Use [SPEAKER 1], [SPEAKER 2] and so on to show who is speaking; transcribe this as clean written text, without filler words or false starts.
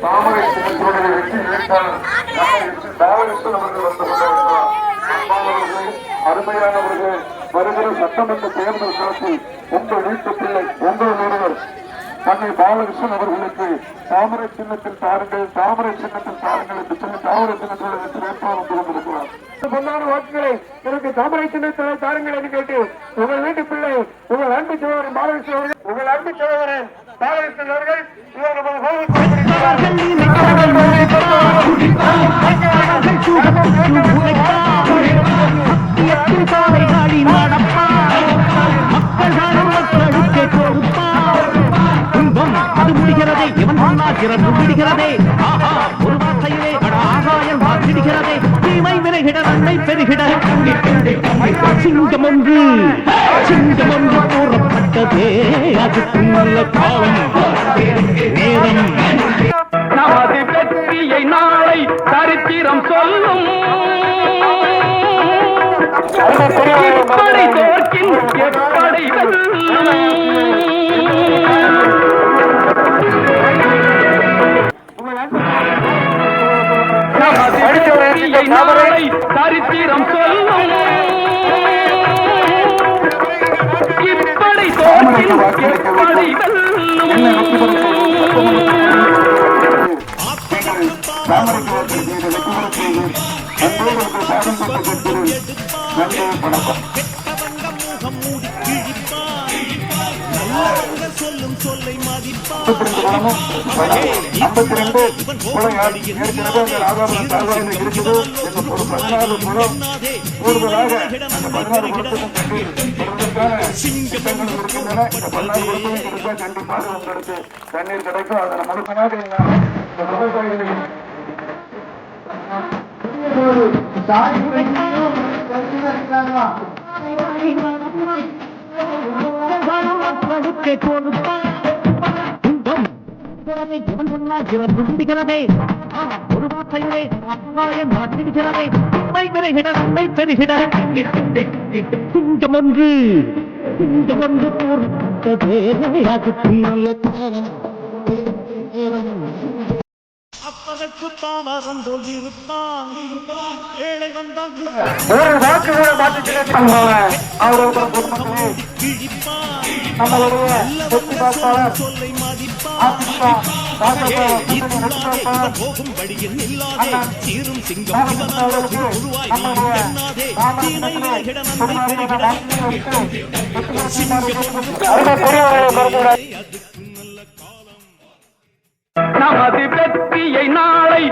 [SPEAKER 1] தாமரை சின்னத்தினுடைய வெற்றி வேட்பாளர் பாலகிருஷ்ணன் அவர்கள் வந்து கொண்டிருக்கிறார். அருமையானவர்கள் வருகிற சட்டமன்ற தேர்தல் களத்தில் உங்கள் வீட்டு பிள்ளை உங்கள் ஒருவர் தன்னை பாலகிருஷ்ணன் அவர்களுக்கு தாமரை சின்னத்தில் தாருங்கள் தாமரை சின்னத்தில் தாருங்கள் என்று சொல்லி தாமரை சின்னத்தில் வெற்றி வேட்பாளர் வந்து கொண்டிருக்கிறார். பொன்னான வாக்குகளை எனக்கு தாமரை சின்னத்தில் தாருங்கள் என்று கேட்டு உங்கள் வீட்டு பிள்ளை உங்கள் அன்பு சகோதரன் பாலகிருஷ்ணன் அவர்கள் உங்கள் அன்பு சகோதரன் பாலகிருஷ்ணன் அவர்கள் இவர் நமது
[SPEAKER 2] அது முடிகிறதே இவன் முடிகிறதே ஒரு வார்த்தையிலே ஆகாயம் வாக்கிடுகிறதே தீமை விரைகிட நன்மை பெருகிட சிங்கம் ஒன்று கூறப்பட்டதே அதுக்கு நல்ல காலம் நேரம் நமது வெற்றியை நாளை சரித்திரம் சொல்லும் எப்படி தோற்கின் எப்படி நாளை சரித்திரம் சொல்லும் இப்படி தோற்கின் எப்படி சொல்லும் சொல்லை
[SPEAKER 1] தண்ணீர் கிடைக்கும் அதை முழுமையாக
[SPEAKER 2] முடிகிறதே ஒரு வார்த்தையிலே அப்பாயம் மாற்றிடுகிறதே விரைகிட நன்மை பெருகிட சிங்கம் ஒன்று கூறுத்ததே அதுக்கு நல்ல அப்பதற்கு தாமரந்தோல் இருப்பான் ஏழை வந்தான் நம்மளுடைய வெற்றி வாக்காளர் போகும் வழியில் இல்லாதே சீரும் சிங்கம் நமது வெற்றியை நாளை